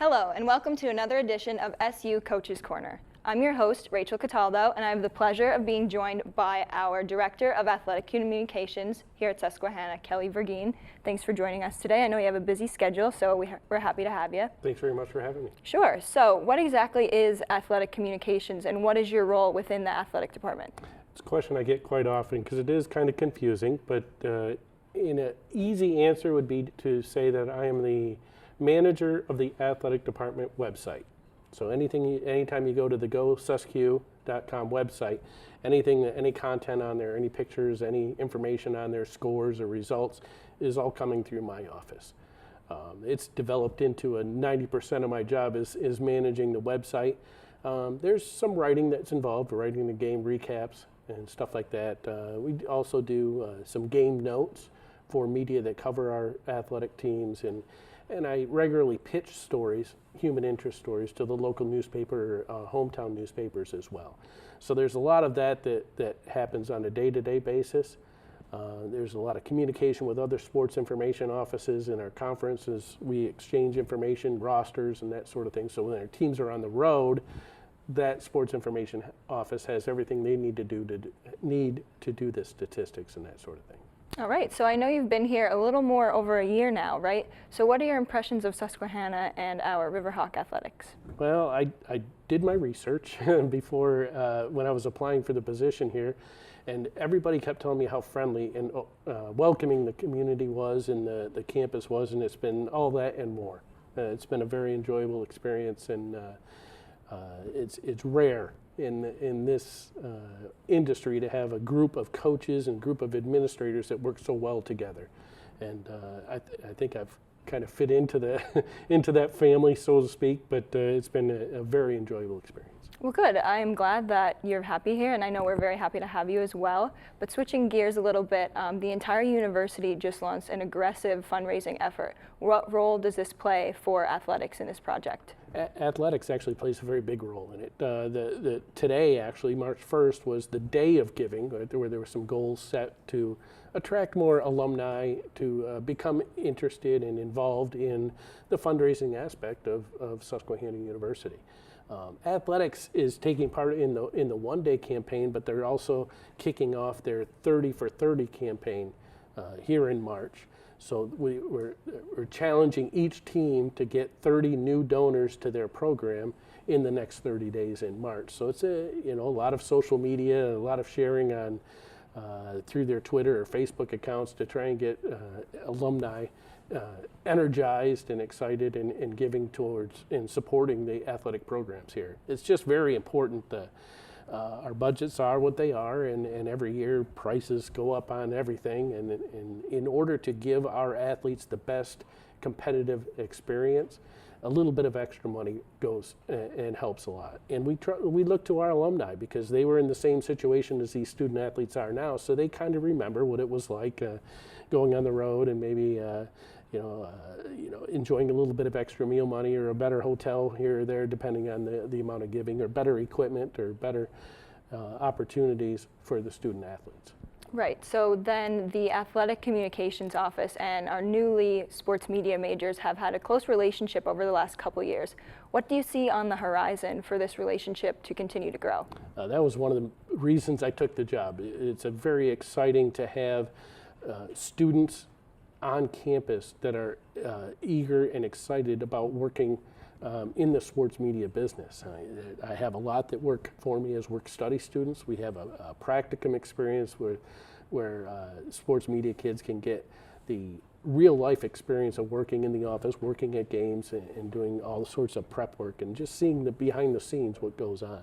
Hello, and welcome to another edition of SU Coaches Corner. I'm your host, Rachel Cataldo, and I have the pleasure of being joined by our Director of Athletic Communications here at Susquehanna, Kelly Vergin. Thanks for joining us today. I know you have a busy schedule, so we're happy to have you. Thanks very much for having me. Sure. So what exactly is athletic communications, and what is your role within the athletic department? It's a question I get quite often because it is kind of confusing, but an easy answer would be to say that I am the manager of the athletic department website. So anytime you go to the gosusq.com website, any content on there, any pictures, any information on there, scores or results, is all coming through my office. It's developed into 90% of my job is managing the website. There's some writing that's involved, writing the game recaps and stuff like that. We also do some game notes for media that cover our athletic teams, and I regularly pitch stories, human interest stories, to the local newspaper, hometown newspapers as well. So there's a lot of that happens on a day-to-day basis. There's a lot of communication with other sports information offices in our conferences. We exchange information, rosters, and that sort of thing. So when our teams are on the road, that sports information office has everything they need to do the statistics and that sort of thing. All right, so I know you've been here a little more over a year now, right? So what are your impressions of Susquehanna and our Riverhawk athletics? Well, I did my research before when I was applying for the position here, and everybody kept telling me how friendly and welcoming the community was and the campus was, and it's been all that and more. It's been a very enjoyable experience, and it's rare in this industry to have a group of coaches and group of administrators that work so well together. And I think I've kind of fit into that family, so to speak, but it's been a very enjoyable experience. Well, good. I am glad that you're happy here, and I know we're very happy to have you as well. But switching gears a little bit, the entire university just launched an aggressive fundraising effort. What role does this play for athletics in this project? Athletics actually plays a very big role in it. Today, actually, March 1st, was the day of giving, where there were some goals set to attract more alumni to become interested and involved in the fundraising aspect of Susquehanna University. Athletics is taking part in the one-day campaign, but they're also kicking off their 30 for 30 campaign here in March. So we're challenging each team to get 30 new donors to their program in the next 30 days in March. So it's a lot of social media, a lot of sharing on through their Twitter or Facebook accounts to try and get alumni energized and excited and giving towards and supporting the athletic programs here. It's just very important that our budgets are what they are, and every year prices go up on everything, and in order to give our athletes the best competitive experience, a little bit of extra money goes and helps a lot. And we look to our alumni because they were in the same situation as these student athletes are now, so they kind of remember what it was like going on the road and maybe enjoying a little bit of extra meal money or a better hotel here or there, depending on the amount of giving, or better equipment or better opportunities for the student athletes. Right, so then the Athletic Communications Office and our newly sports media majors have had a close relationship over the last couple years. What do you see on the horizon for this relationship to continue to grow? That was one of the reasons I took the job. It's very exciting to have students on campus that are eager and excited about working in the sports media business. I have a lot that work for me as work-study students. We have a practicum experience where sports media kids can get the real-life experience of working in the office, working at games, and doing all sorts of prep work, and just seeing the behind the scenes what goes on.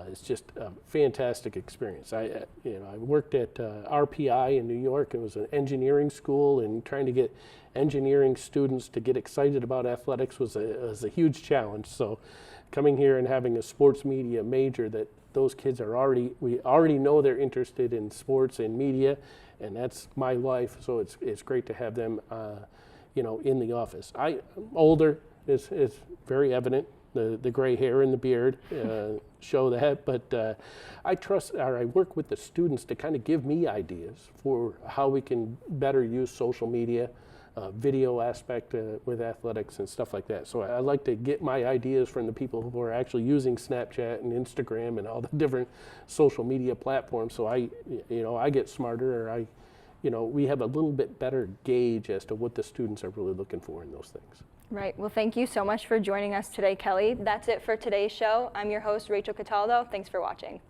It's just a fantastic experience. I worked at RPI in New York. It was an engineering school, and trying to get engineering students to get excited about athletics was a huge challenge. So coming here and having a sports media major that those kids we already know they're interested in sports and media, and that's my life. So it's great to have them, in the office. I'm older. It's very evident. The gray hair and the beard show that, but I work with the students to kind of give me ideas for how we can better use social media, video aspect with athletics and stuff like that. So I like to get my ideas from the people who are actually using Snapchat and Instagram and all the different social media platforms. So I get smarter, or we have a little bit better gauge as to what the students are really looking for in those things. Right. Well, thank you so much for joining us today, Kelly. That's it for today's show. I'm your host, Rachel Cataldo. Thanks for watching.